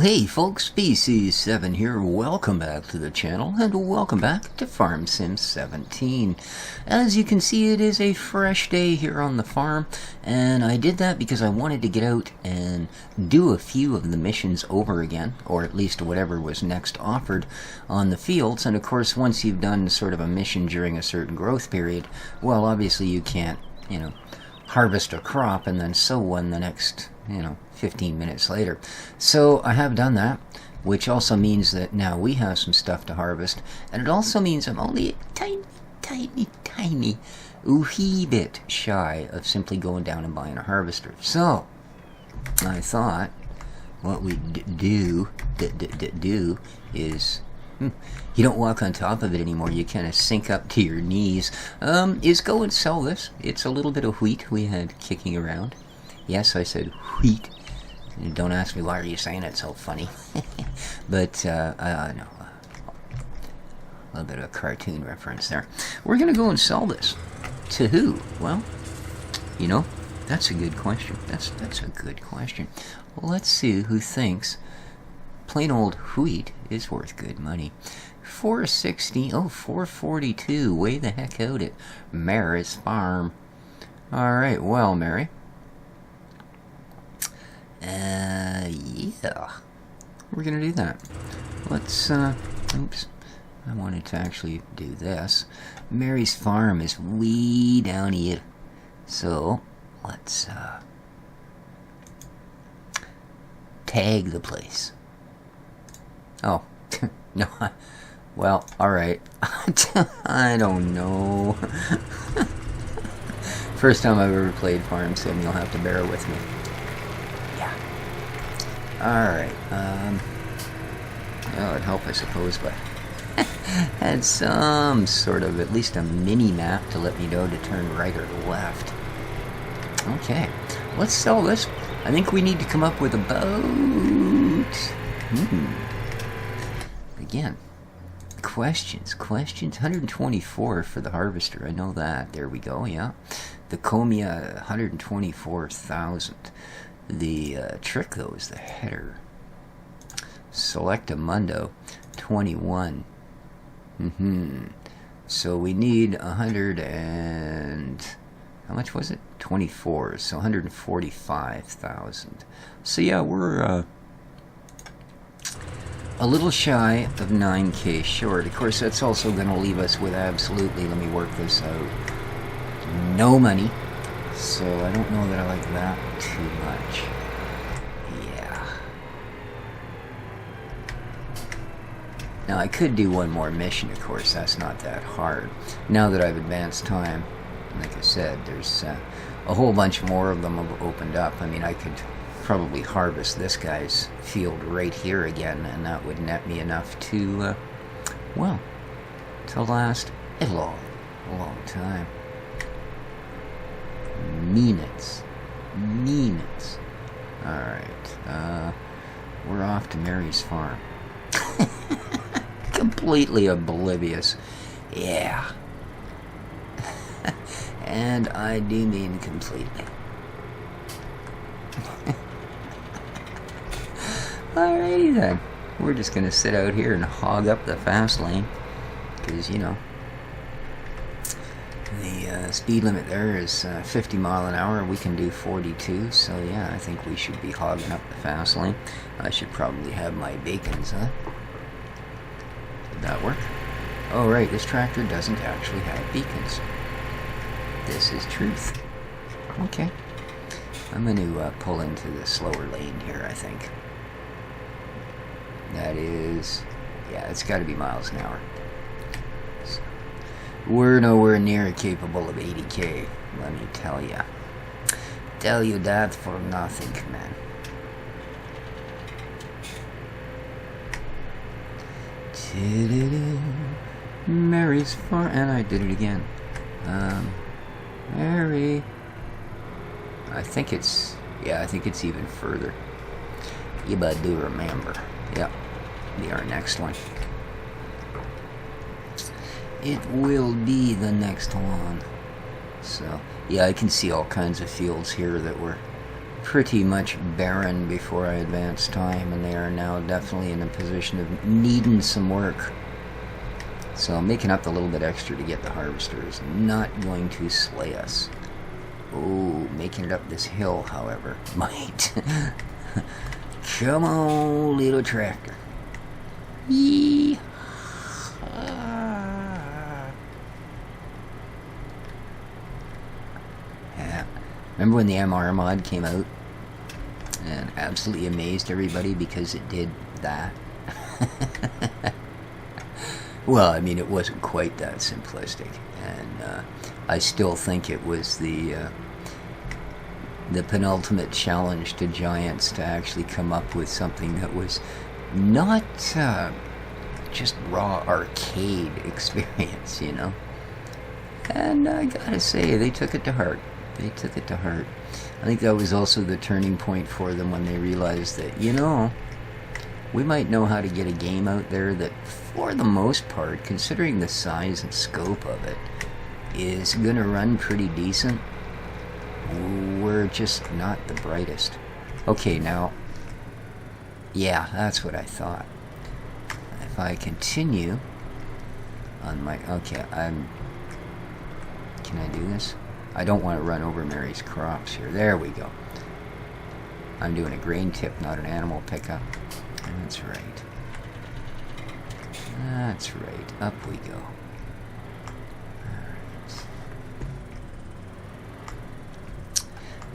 hey folks, Species7 here. Welcome back to the channel and welcome back to Farm Sim 17. As you can see, it is a fresh day here on the farm, and I did that because I wanted to get out and do a few of the missions over again, or at least whatever was next offered on the fields. And of course, once you've done sort of a mission during a certain growth period, well, obviously you can't, harvest a crop and then sow one the next, 15 minutes later. So I have done that, which also means that now we have some stuff to harvest, and it also means I'm only a tiny wee bit shy of simply going down and buying a harvester. So I thought what we do is you don't walk on top of it anymore, you kind of sink up to your knees, is go and sell this. It's a little bit of wheat we had kicking around. Yes, I said wheat. Don't ask me why are you saying it so funny. But, no, a little bit of a cartoon reference there. We're going to go and sell this. To who? Well, that's a good question. That's a good question. Well, let's see who thinks plain old wheat is worth good money. 460, 442, way the heck out at Mary's farm. Alright, well, Mary. Yeah. We're gonna do that. Let's, oops. I wanted to actually do this. Mary's farm is way down here. So, let's, tag the place. Oh, no, well, alright. I don't know. First time I've ever played Farm Sim, you'll have to bear with me. Yeah. Alright, well, it'd help, I suppose, but had some sort of, at least a mini-map to let me know to turn right or left. Okay, let's sell this. I think we need to come up with about... Again, questions. 124 for the harvester, I know that. There we go, yeah. The Comia, 124,000. The trick, though, is the header. Select a Mundo, 21. So we need 100 and... how much was it? 24, so 145,000. So yeah, we're a little shy of 9k short. Of course, that's also going to leave us with absolutely, let me work this out, no money. So I don't know that I like that too much. Yeah. Now I could do one more mission, of course, that's not that hard. Now that I've advanced time, like I said, there's a whole bunch more of them have opened up. I mean, I could probably harvest this guy's field right here again, and that would net me enough to, well, to last a long time. Minutes. Alright, we're off to Mary's farm. Completely oblivious. Yeah. And I do mean completely. Alrighty then. We're just going to sit out here and hog up the fast lane. Because, the speed limit there is 50 mile an hour. We can do 42. So yeah, I think we should be hogging up the fast lane. I should probably have my bacons, huh? Did that work? Oh right, this tractor doesn't actually have beacons. This is truth. Okay. I'm going to pull into the slower lane here, I think. That is... yeah, it's got to be miles an hour. So, we're nowhere near capable of 80k, let me tell ya. Tell you that for nothing, man. Mary's farm... and I did it again. Mary. I think it's... yeah, I think it's even further. You but do remember. Yep. Be our next one. It will be the next one. So, yeah, I can see all kinds of fields here that were pretty much barren before I advanced time, and they are now definitely in a position of needing some work. So making up the little bit extra to get the harvester is not going to slay us. Oh, making it up this hill, however, might. Come on, little tractor. Yee. Yeah. Remember when the MR mod came out and absolutely amazed everybody because it did that? Well, I mean, it wasn't quite that simplistic, and I still think it was the penultimate challenge to giants to actually come up with something that was not just raw arcade experience, you know. And I gotta say, they took it to heart. They took it to heart. I think that was also the turning point for them when they realized that, you know, we might know how to get a game out there that, for the most part, considering the size and scope of it, is going to run pretty decent. We're just not the brightest. Okay, now, yeah, that's what I thought. If I continue on my, okay, can I do this? I don't want to run over Mary's crops here. There we go. I'm doing a grain tip, not an animal pickup. That's right. That's right. Up we go. Alright.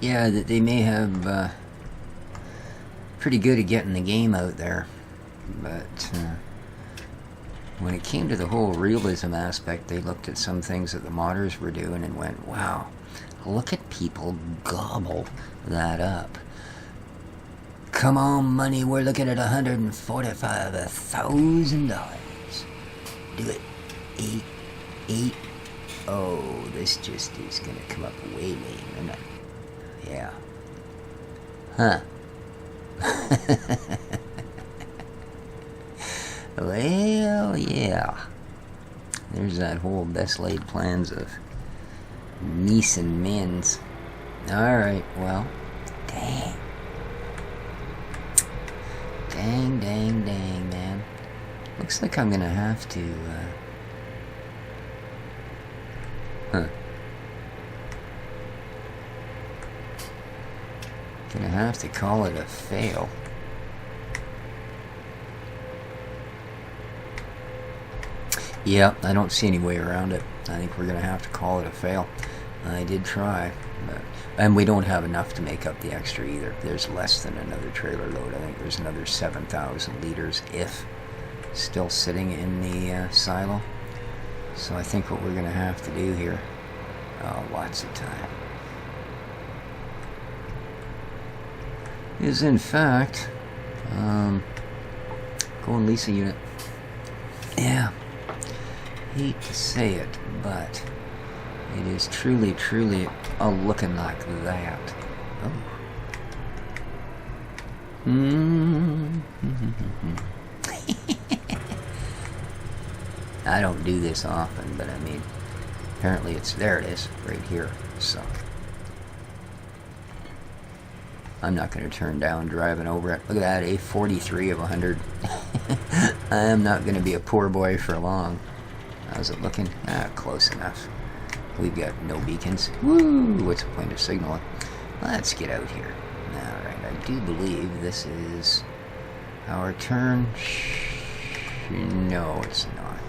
Yeah, that they may have pretty good at getting the game out there, but when it came to the whole realism aspect, they looked at some things that the modders were doing and went, wow, look at people gobble that up. Come on, money, we're looking at $145,000. Do it. Eight. Oh, this just is gonna come up way lame, isn't it? Yeah. Huh. Well, yeah. There's that whole best laid plans of Niece and Mins. Alright, well, dang. Dang, man. Looks like I'm gonna have to, Gonna have to call it a fail. Yeah, I don't see any way around it. I think we're gonna have to call it a fail. I did try, and we don't have enough to make up the extra either. There's less than another trailer load. I think there's another 7,000 liters, if, still sitting in the silo. So I think what we're going to have to do here, lots of time, is in fact, go and lease a unit. Yeah, hate to say it, but it is truly looking like that. Oh. I don't do this often, but I mean, apparently there it is, right here. So I'm not going to turn down driving over it. Look at that, a 43 of 100. I am not going to be a poor boy for long. How's it looking? Close enough. We've got no beacons. Woo! What's the point of signaling? Let's get out here. Alright, I do believe this is our turn. No, it's not.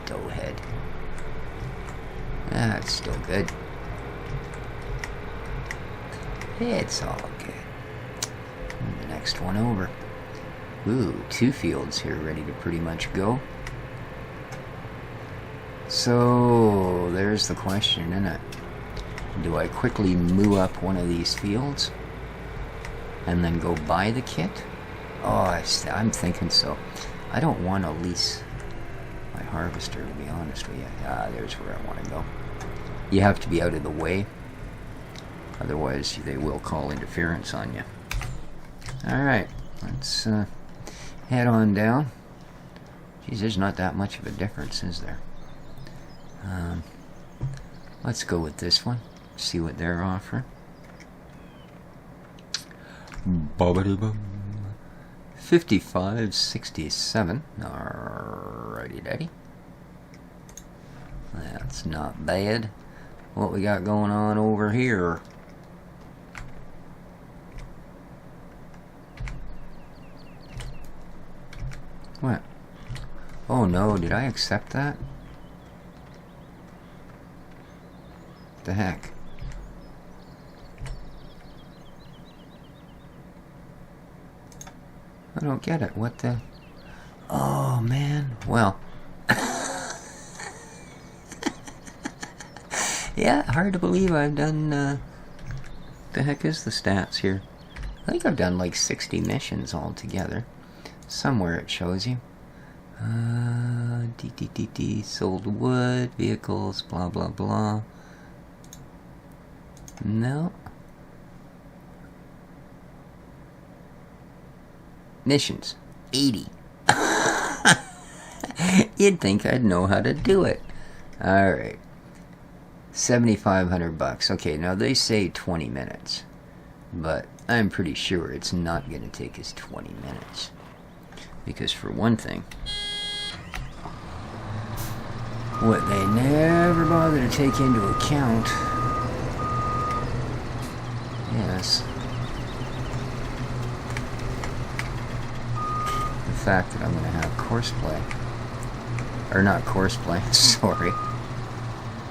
Doughhead. That's still good. It's all good. And the next one over. Ooh, 2 fields here ready to pretty much go. So, there's the question, isn't it? Do I quickly move up one of these fields and then go buy the kit? Oh, I'm thinking so. I don't want to lease my harvester, to be honest with you. There's where I want to go. You have to be out of the way. Otherwise, they will call interference on you. Alright, let's head on down. Geez, there's not that much of a difference, is there? Let's go with this one. See what they're offering. Bobbity-bum. 55.67. Alrighty, daddy. That's not bad. What we got going on over here? What? Oh no, did I accept that? The heck? I don't get it. What the? Oh man. Well. Yeah, hard to believe I've done, the heck is the stats here? I think I've done like 60 missions altogether. Somewhere it shows you. Sold wood, vehicles, blah blah blah. No. Missions, 80. You'd think I'd know how to do it. Alright. 7,500 bucks. Okay, now they say 20 minutes. But I'm pretty sure it's not going to take us 20 minutes. Because for one thing, what they never bother to take into account, yes, the fact that I'm going to have course play. Or not course play, sorry.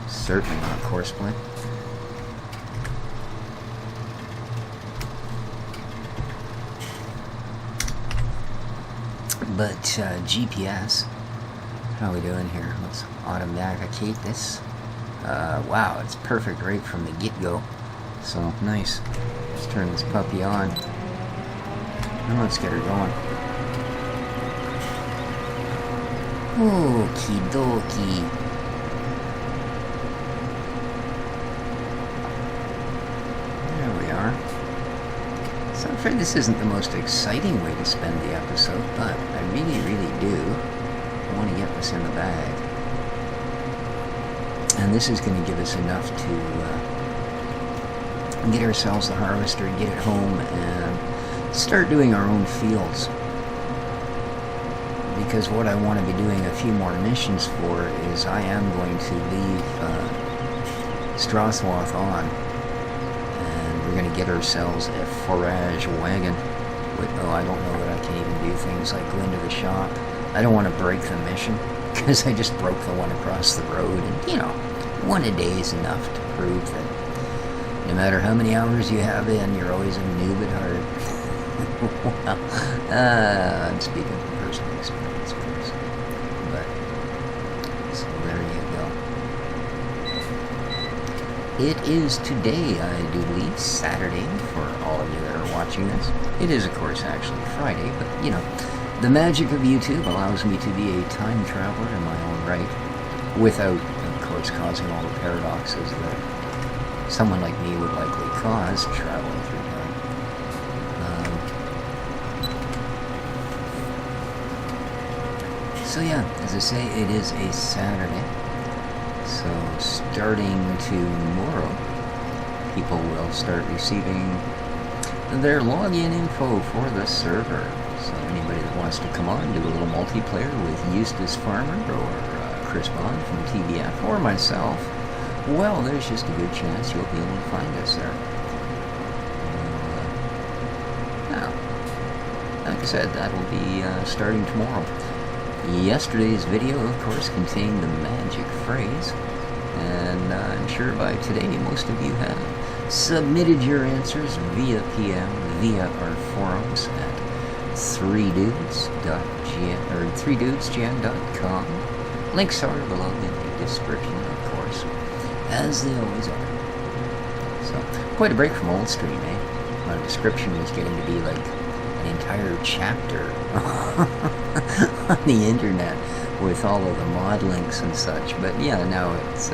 Certainly not course play. But GPS, how are we doing here? Let's automaticate this. Wow, it's perfect right from the get-go. So, nice. Let's turn this puppy on. And let's get her going. Okie dokie. So I'm afraid this isn't the most exciting way to spend the episode, but I really, really do want to get this in the bag. And this is going to give us enough to get ourselves the harvester, get it home, and start doing our own fields. Because what I want to be doing a few more missions for is I am going to leave Straswath on. We're going to get ourselves a forage wagon. Oh, I don't know that I can even do things like go into the shop. I don't want to break the mission, because I just broke the one across the road. And, you know, one a day is enough to prove that no matter how many hours you have in, you're always a noob at heart. Well, I'm speaking from personal experience, of course. But, so there you go. It is today, I do believe, Saturday, for all of you that are watching this. It is, of course, actually Friday, but, you know, the magic of YouTube allows me to be a time traveler in my own right, without, of course, causing all the paradoxes that someone like me would likely cause traveling through time. So yeah, as I say, it is a Saturday. So starting tomorrow, people will start receiving their login info for the server. So anybody that wants to come on, do a little multiplayer with Eustace Farmer or Chris Bond from TBF or myself, well, there's just a good chance you'll be able to find us there. Now, like I said, that will be starting tomorrow. Yesterday's video, of course, contained the magic phrase, and I'm sure by today most of you have submitted your answers via PM, via our forums at 3dudesgen.com. Links are below in the description, of course, as they always are. So, quite a break from old stream, eh? My description was getting to be like an entire chapter on the internet with all of the mod links and such. But yeah, now it's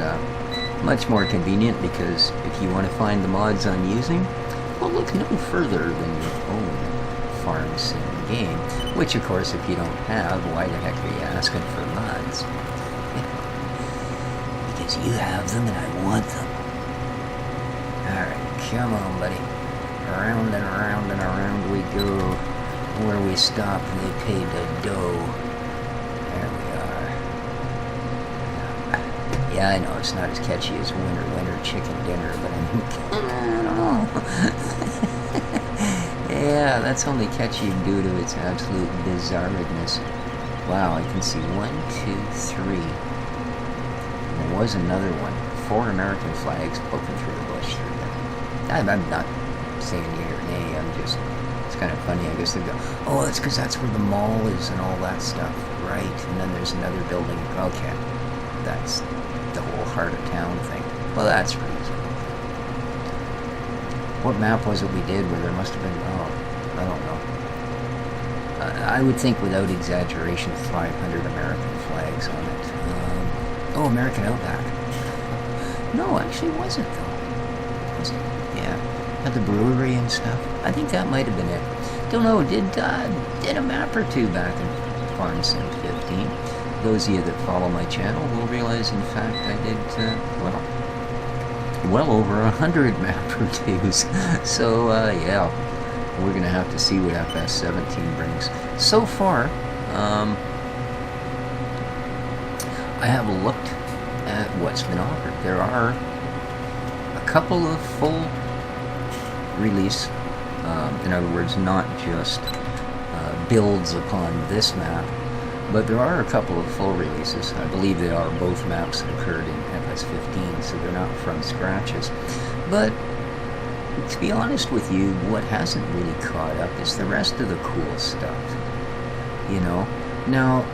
much more convenient, because if you want to find the mods I'm using, well, look no further than your own farm sim game, which of course if you don't have, why the heck are you asking for mods? Because you have them and I want them. Alright, come on, buddy. Around and around and around we go. Where we stop, they paid the dough. There we are. Yeah, I know it's not as catchy as Winner, Winner, Chicken Dinner, but I mean, I don't know. Yeah, that's only catchy due to its absolute bizarreness. Wow, I can see 1, 2, 3. There was another one. 4 American flags poking through the bush through there. I'm not saying yay or nay, it's kind of funny, I guess they go, oh, it's because that's where the mall is and all that stuff, right? And then there's another building, okay, that's the whole heart of town thing. Well, that's reasonable. What map was it we did where there must have been, I don't know. I would think without exaggeration 500 American flags on it. American Outback. No, actually wasn't though. Was it? Yeah. At the brewery and stuff. I think that might have been it. Don't know, did a map or two back in Farm Sim 15. Those of you that follow my channel will realize, in fact, I did, well over 100 map or twos. So, yeah, we're going to have to see what FS17 brings. So far, I have looked at what's been offered. There are a couple of full release, in other words, not just builds upon this map, but there are a couple of full releases. I believe they are both maps that occurred in FS15, so they're not from scratches. But to be honest with you, what hasn't really caught up is the rest of the cool stuff. You know, now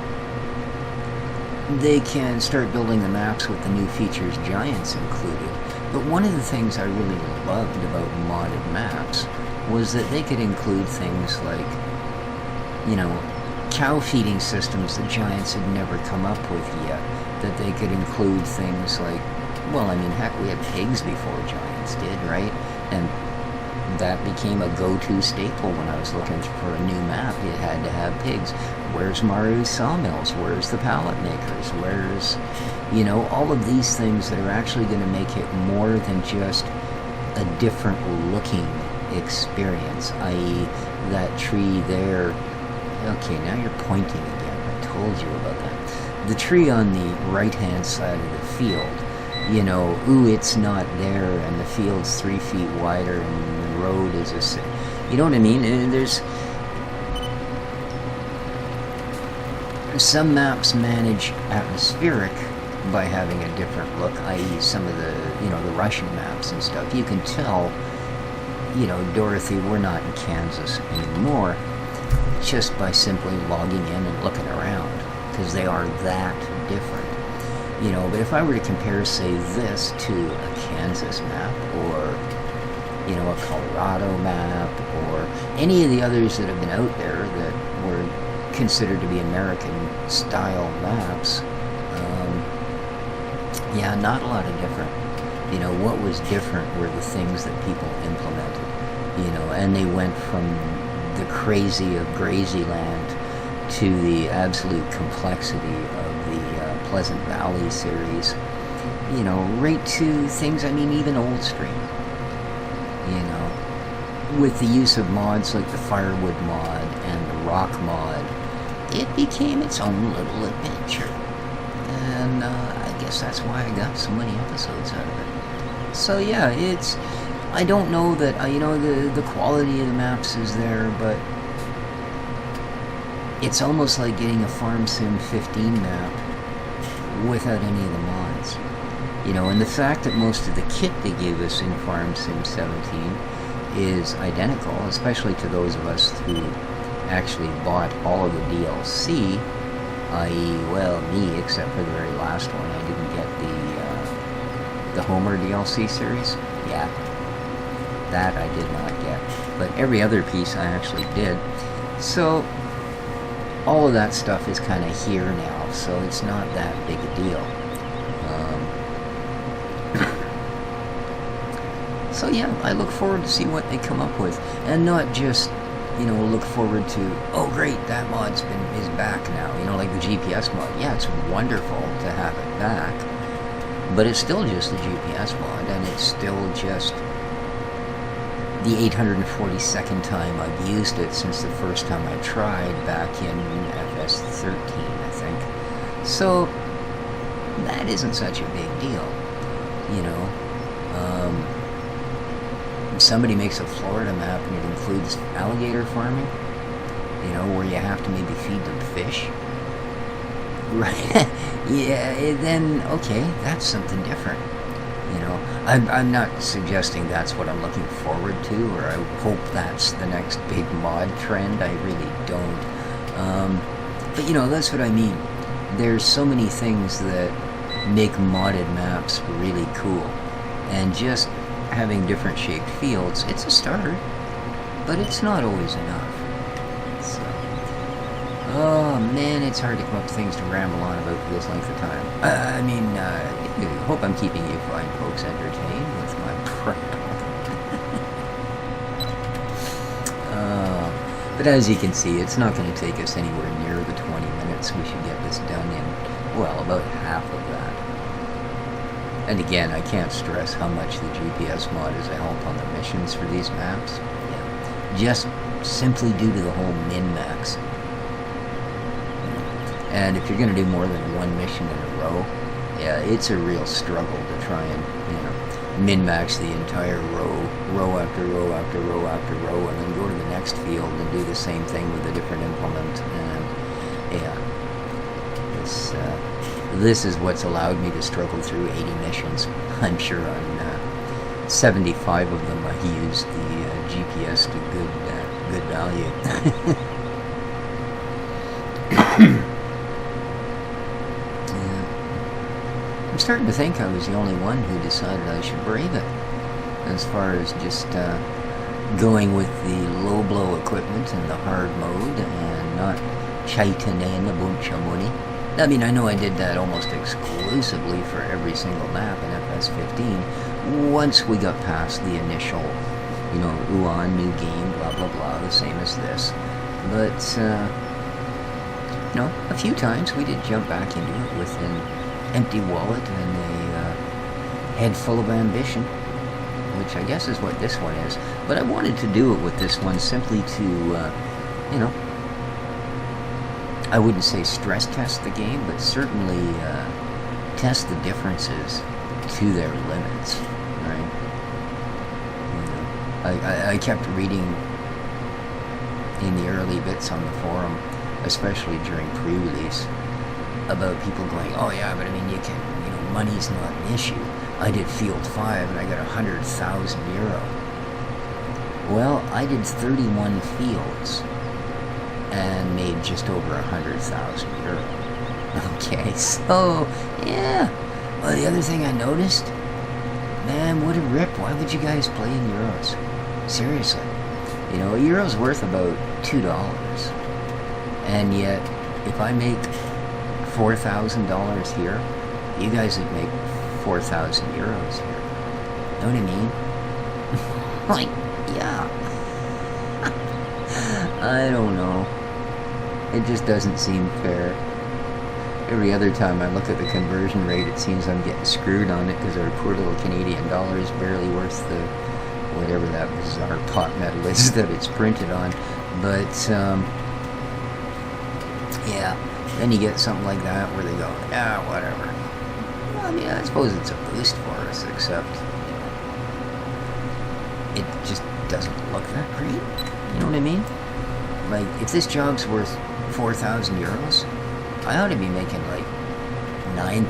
they can start building the maps with the new features, giants included. But one of the things I really loved about modded maps was that they could include things like, you know, cow feeding systems that giants had never come up with yet. That they could include things like, well, I mean, heck, we had pigs before giants did, right? And that became a go-to staple when I was looking for a new map. You had to have pigs. Where's Maru's sawmills? Where's the pallet makers? Where's, you know, all of these things that are actually going to make it more than just a different looking experience, i.e. that tree there. Okay, now you're pointing again. I told you about that. The tree on the right-hand side of the field, you know, ooh, it's not there, and the field's 3 feet wider, and the road is you know what I mean? And there's some maps manage atmospheric by having a different look, i.e. some of the, you know, the Russian maps and stuff. You can tell, you know, Dorothy, we're not in Kansas anymore, just by simply logging in and looking around, because they are that different. You know, but if I were to compare, say, this to a Kansas map, or, you know, a Colorado map, or any of the others that have been out there that were considered to be American-style maps, yeah, not a lot of different. You know, what was different were the things that people implemented, you know, and they went from the crazy of Grazyland to the absolute complexity of the Pleasant Valley series, you know, right to things, I mean, even Old Stream, you know, with the use of mods like the Firewood mod and the Rock mod, it became its own little adventure, and I guess that's why I got so many episodes out of it. So yeah, it's, I don't know that, you know, the quality of the maps is there, but it's almost like getting a Farm Sim 15 map without any of the mods. You know, and the fact that most of the kit they gave us in Farm Sim 17 is identical, especially to those of us who actually bought all of the DLC, i.e., well, me, except for the very last one. I didn't get the Homer DLC series. Yeah, that I did not get. But every other piece I actually did. So all of that stuff is kind of here now, so it's not that big a deal. So yeah, I look forward to see what they come up with, and not just, you know, look forward to, oh great, that mod's is back now, you know, like the GPS mod. Yeah, it's wonderful to have it back, but it's still just the GPS mod, and it's still just the 842nd time I've used it since the first time I tried back in FS13, I think. So that isn't such a big deal, you know. Somebody makes a Florida map and it includes alligator farming, you know, where you have to maybe feed them fish. Right? Yeah, then okay, that's something different. You know, I'm not suggesting that's what I'm looking forward to, or I hope that's the next big mod trend. I really don't. But you know, that's what I mean. There's so many things that make modded maps really cool, and just having different shaped fields, it's a start, but it's not always enough. So, oh man, it's hard to come up with things to ramble on about for this length of time. I hope I'm keeping you fine folks entertained with my prep. But as you can see, it's not going to take us anywhere near the 20 minutes. We should get this done in, well, about half of that. And again, I can't stress how much the GPS mod is a help on the missions for these maps. Yeah. Just simply due to the whole min-max. And if you're going to do more than one mission in a row, yeah, it's a real struggle to try and, you know, min-max the entire row after row after row after row, and then go to the next field and do the same thing with a different implement. And yeah, this is what's allowed me to struggle through 80 missions. I'm sure on 75 of them I used the GPS to good value. I'm starting to think I was the only one who decided I should brave it, as far as just going with the low blow equipment and the hard mode and not chitin in a bunch of money. I mean, I know I did that almost exclusively for every single map in FS15 once we got past the initial, you know, new game, blah blah blah, the same as this. But you know, a few times we did jump back into it with an empty wallet and a head full of ambition, which I guess is what this one is. But I wanted to do it with this one simply to, you know, I wouldn't say stress test the game, but certainly test the differences to their limits, right? You know, I kept reading in the early bits on the forum, especially during pre-release, about people going, oh yeah, but I mean, you can, you know, money's not an issue. I did Field 5 and I got 100,000 euro. Well, I did 31 fields and made just over 100,000 euro. Okay, so, yeah. Well, the other thing I noticed, man, what a rip. Why would you guys play in euros? Seriously. You know, a euro's worth about $2. And yet, if I make $4,000 here, you guys would make 4,000 euros here. Know what I mean? Like, yeah. I don't know. It just doesn't seem fair. Every other time I look at the conversion rate, it seems I'm getting screwed on it because our poor little Canadian dollar is barely worth the whatever that bizarre pot metal is that it's printed on. But yeah, then you get something like that where they go, yeah, whatever. Well, I mean, I suppose it's a boost for us, except, you know, it just doesn't look that great. You know what I mean? Like, if this job's worth 4,000 euros, I ought to be making like $9,000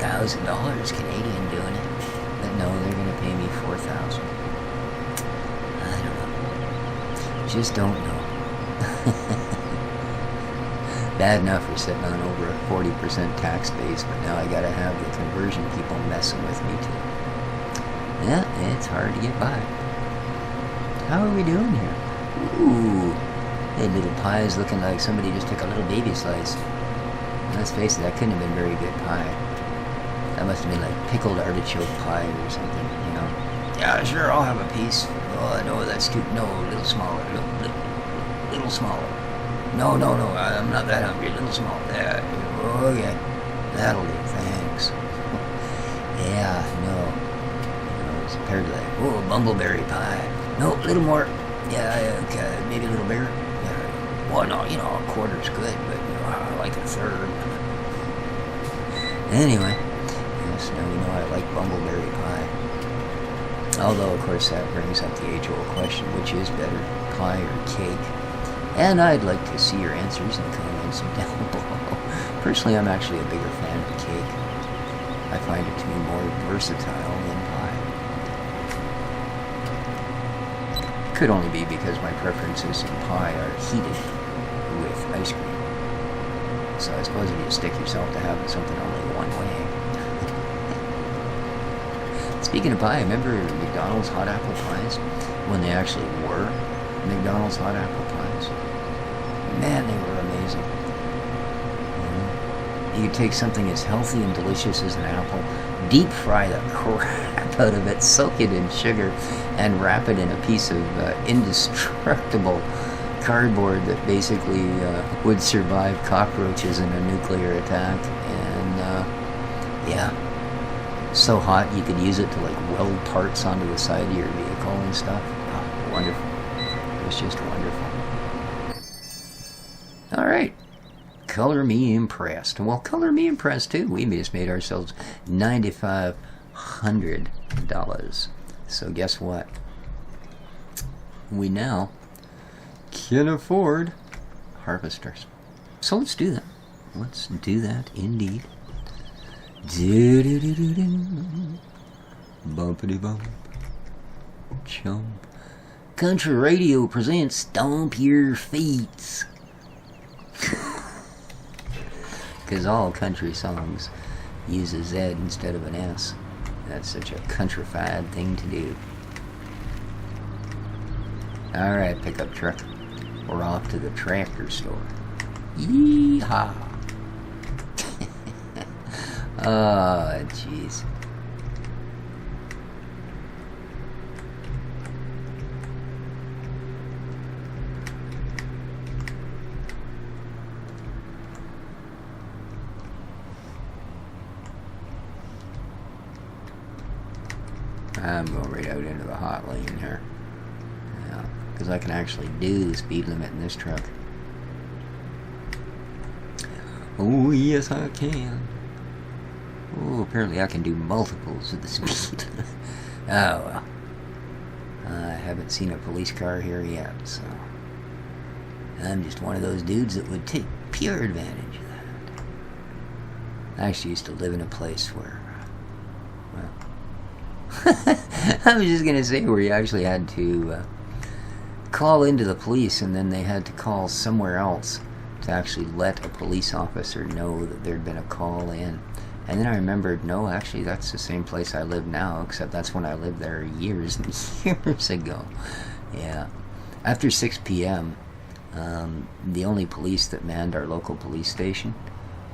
Canadian doing it. But no, they're going to pay me 4,000. I don't know. Just don't know. Bad enough we're sitting on over a 40% tax base, but now I gotta have the conversion people messing with me too. Yeah, it's hard to get by. How are we doing here? Ooh, that little pie is looking like somebody just took a little baby slice. Let's face it, that couldn't have been very good pie. That must have been like pickled artichoke pie or something, you know? Yeah, sure, I'll have a piece. Oh, no, that's too, no, a little smaller, little smaller. No, I'm not that hungry, a little smaller. Yeah, okay, that'll do, thanks. Yeah, no, you know, it's compared to like, oh, bumbleberry pie. No, a little more, Yeah, okay, maybe a little bigger. Yeah. Well, no, you know, a quarter's good, but you know, I like a third. Anyway, yes, now you know I like bumbleberry pie. Although, of course, that brings up the age-old question, which is better, pie or cake? And I'd like to see your answers in the comments down below. Personally, I'm actually a bigger fan of cake. I find it to be more versatile than pie. Could only be because my preferences in pie are heated with ice cream. So I suppose if you stick yourself to having something only one way. Speaking of pie, remember McDonald's hot apple pies? When they actually were McDonald's hot apple pies? Man, they were amazing. You could take something as healthy and delicious as an apple, deep fry the crap out of it, soak it in sugar, and wrap it in a piece of indestructible cardboard that basically would survive cockroaches in a nuclear attack. And yeah, so hot you could use it to like weld parts onto the side of your vehicle and stuff. Oh, wonderful. It was just wonderful. All right. Color me impressed. Well, color me impressed too. We just made ourselves $9,500. So guess what? We now can afford harvesters. So let's do that. Let's do that indeed. Do-do-do-do-do. Bumpity bump. Chump. Country Radio presents Stomp Your Feet. Because all country songs use a Z instead of an S. That's such a countrified thing to do. Alright, pickup truck. We're off to the tractor store. Yeehaw! Oh, jeez. I'm going right out into the hot lane here. Yeah, because I can actually do the speed limit in this truck. Oh, yes, I can. Oh, apparently I can do multiples of the speed. Oh, well. I haven't seen a police car here yet, so I'm just one of those dudes that would take pure advantage of that. I actually used to live in a place where, well, I was just going to say where you actually had to call into the police, and then they had to call somewhere else to actually let a police officer know that there'd been a call in. And then I remembered, no, actually that's the same place I live now, except that's when I lived there years and years ago. Yeah. After 6 p.m., the only police that manned our local police station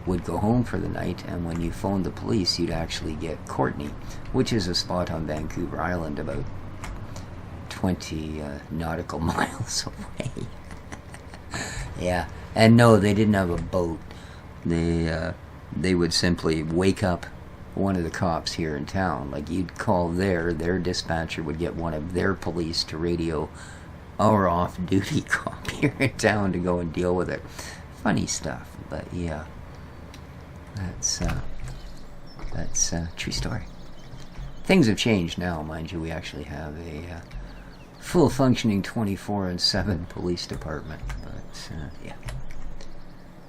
would go home for the night, and when you phoned the police, you'd actually get Courtney, which is a spot on Vancouver Island about 20 nautical miles away. Yeah. And no, they didn't have a boat. They would simply wake up one of the cops here in town. Like, you'd call their dispatcher would get one of their police to radio our off-duty cop here in town to go and deal with it. Funny stuff, but yeah, that's true story. Things have changed now, mind you. We actually have a full functioning 24/7 police department, but yeah.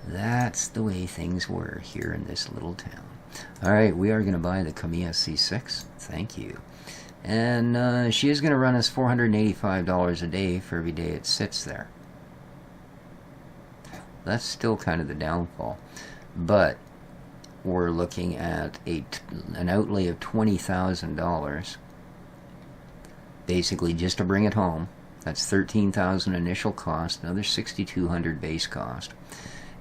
That's the way things were here in this little town. Alright, we are going to buy the Kamiya C6. Thank you. And she is going to run us $485 a day for every day it sits there. That's still kind of the downfall. But we're looking at an outlay of $20,000. Basically just to bring it home. That's $13,000 initial cost, another $6,200 base cost.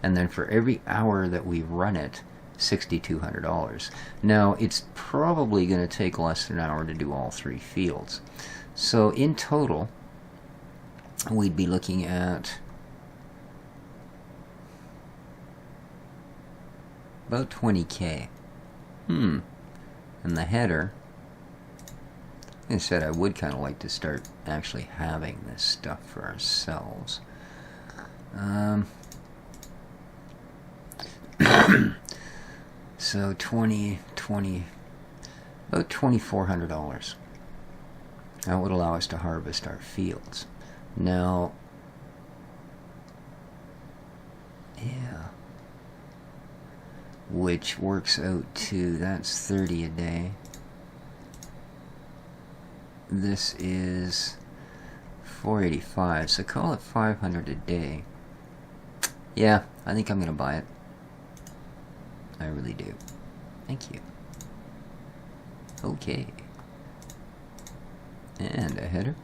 And then for every hour that we run it, $6,200. Now, it's probably going to take less than an hour to do all 3 fields. So in total, we'd be looking at about 20K. And the header, I'm I said, I would kind of like to start actually having this stuff for ourselves. So about $2,400. That would allow us to harvest our fields. Now, yeah, which works out to, that's 30 a day. This is 485, so call it 500 a day. Yeah, I think I'm gonna buy it. I really do. Thank you. Okay. And a header.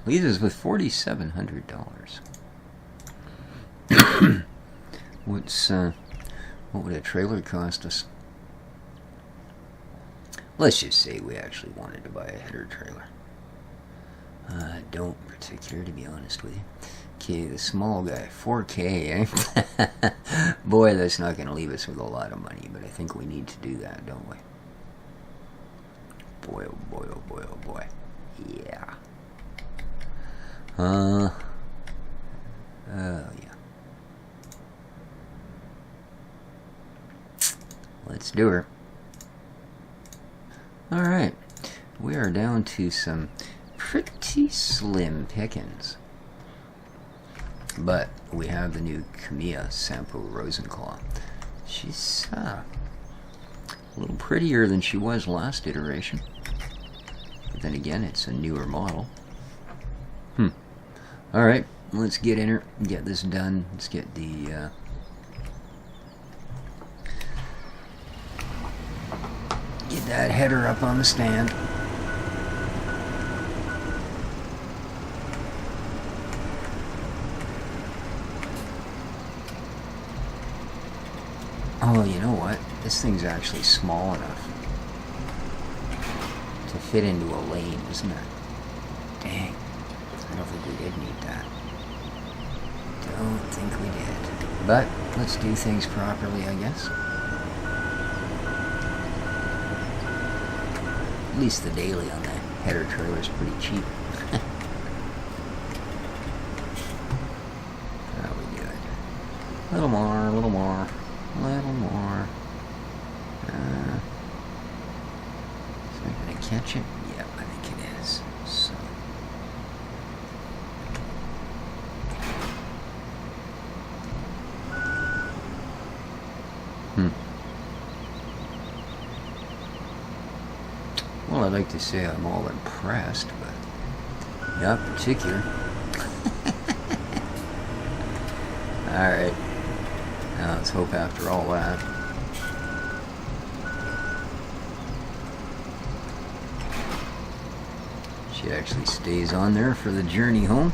Leaves us with $4,700. What would a trailer cost us? Let's just say we actually wanted to buy a header trailer. I don't particular, to be honest with you. Okay, the small guy, 4K, eh? Boy, that's not going to leave us with a lot of money, but I think we need to do that, don't we? Boy, oh boy, oh boy, oh boy. Yeah. Oh, yeah. Let's do her. Alright. We are down to some pretty slim pickings. But we have the new Camilla Sampo Rosenclaw. She's a little prettier than she was last iteration. But then again, it's a newer model. Alright, let's get in her and get this done. Let's get the get that header up on the stand. Oh, you know what? This thing's actually small enough to fit into a lane, isn't it? Dang. I don't think we did need that. Don't think we did. But let's do things properly, I guess. At least the daily on the header trailer is pretty cheap. That'll be good. A little more, a little more, a little more. Is that going to catch it? Yep, I think it is. So. Well, I'd like to say I'm all impressed, but not particular. Alright. Now let's hope after all that. She actually stays on there for the journey home.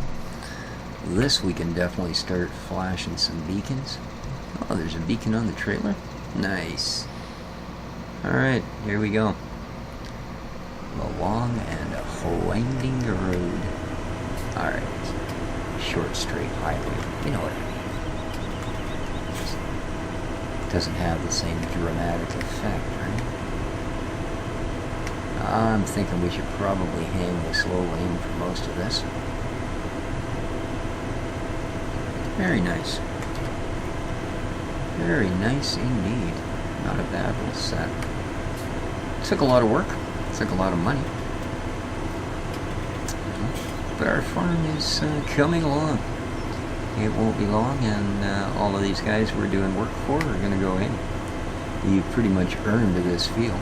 This we can definitely start flashing some beacons. Oh, there's a beacon on the trailer? Nice. Alright, here we go. A long and a winding road. Alright. Short, straight highway. You know what I mean. Just doesn't have the same dramatic effect, right? I'm thinking we should probably hang the slow lane for most of this. Very nice. Very nice indeed. Not a bad little set. Took a lot of work. Took a lot of money. But our farm is coming along. It won't be long, and all of these guys we're doing work for are going to go in. You pretty much earned this field.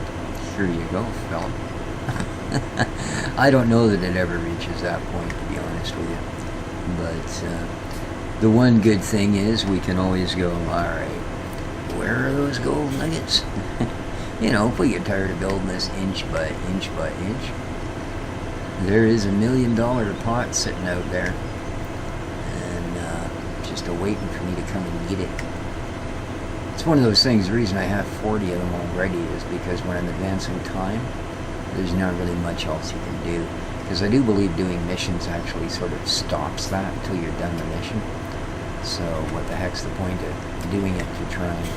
Here you go, fella. I don't know that it ever reaches that point, to be honest with you. But the one good thing is we can always go, alright, where are those gold nuggets? You know, if we get tired of building this inch by inch by inch, there is $1 million pot sitting out there, and just waiting for me to come and get it. It's one of those things, the reason I have 40 of them already is because when I'm advancing time, there's not really much else you can do. Because I do believe doing missions actually sort of stops that until you're done the mission. So what the heck's the point of doing it to try and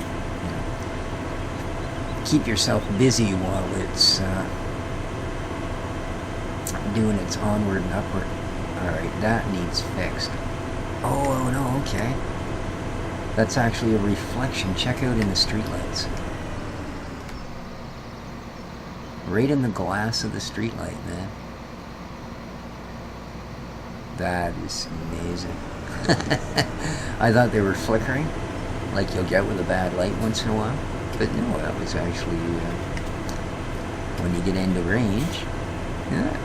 keep yourself busy while it's doing its onward and upward. Alright, that needs fixed. Oh no, okay. That's actually a reflection. Check out in the streetlights. Right in the glass of the streetlight, man. That is amazing. I thought they were flickering, like you'll get with a bad light once in a while. But no, that was actually, when you get into range, yeah,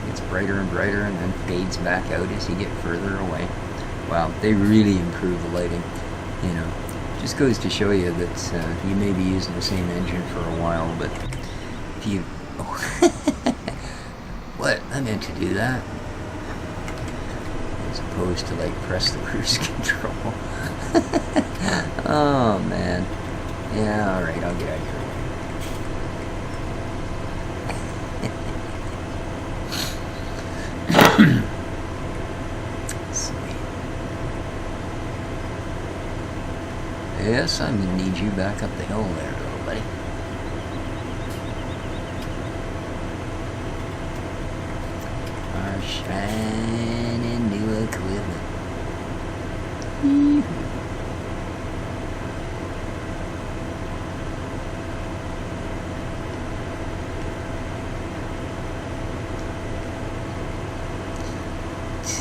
it's brighter and brighter and then fades back out as you get further away. Wow, they really improve the lighting. You know, just goes to show you that you may be using the same engine for a while, but if you... Oh. What? I meant to do that. As opposed to, like, press the cruise control. Oh, man. Yeah, alright, I'll get out of here. Yes, I'm going to need you back up the hill there, little buddy. Our shining new equipment.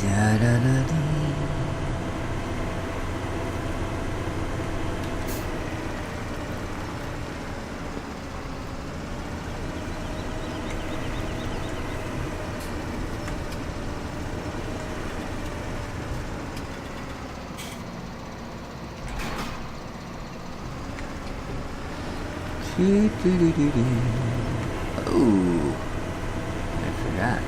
Da-da-da-dee. Oh, I forgot.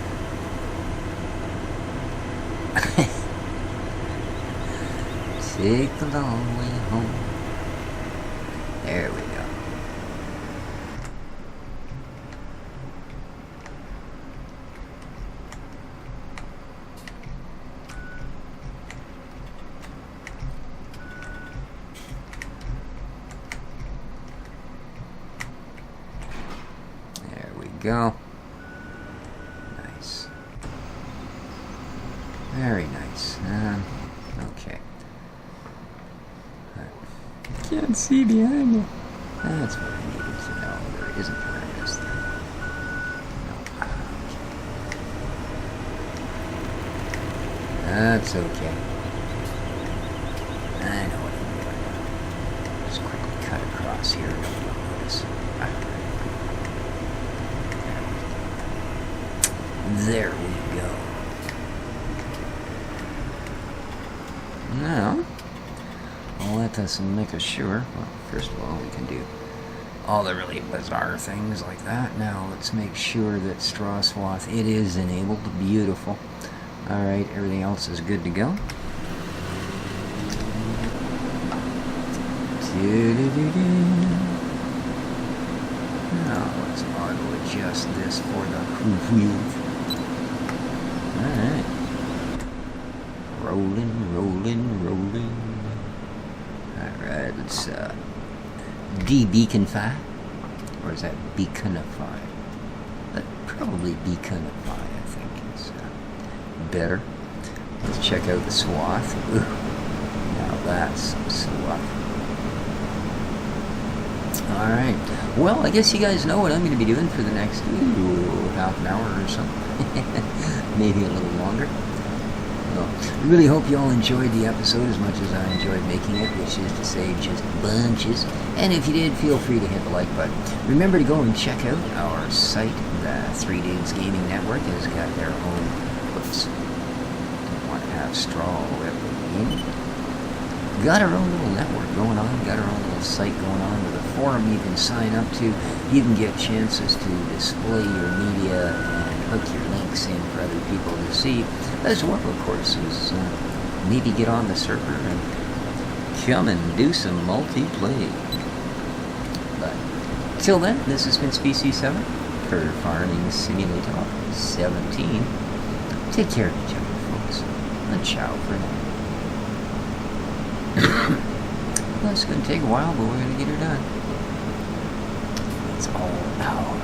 Take the long way home. There we go. There we go. Nice. Very nice. Okay. Can't see behind me. That's what I needed to know. There isn't horrendous there. No. Okay. That's okay. I know what I'm doing. Just quickly cut across here. Don't notice. There we go. Now, I'll let us make sure. Well, first of all, we can do all the really bizarre things like that. Now, let's make sure that straw swath, it is enabled. Beautiful. Alright, everything else is good to go. Now, let's auto adjust this for the wheel. Alright. Rolling, rolling, rolling. Alright, let's de-beaconify. Or is that beaconify? But probably beaconify, I think is better. Let's check out the swath. Ooh, now that's some swath. Alright, well, I guess you guys know what I'm going to be doing for the next half an hour or so. Maybe a little longer. Well, I really hope you all enjoyed the episode as much as I enjoyed making it, which is to say just bunches. And if you did, feel free to hit the like button. Remember to go and check out our site. The 3 Dudes Gaming Network has got their own... Whoops. Don't want to have straw all over the Got our own little network going on. Got our own little site going on with a forum you can sign up to. You can get chances to display your media and hook your links in for other people to see. As well, of course, as maybe get on the server and come and do some multiplayer. But till then, this has been Species 7 for Farming Simulator 17. Take care of each other, folks. And ciao for now. Well, it's going to take a while, but we're going to get her done. it's all out.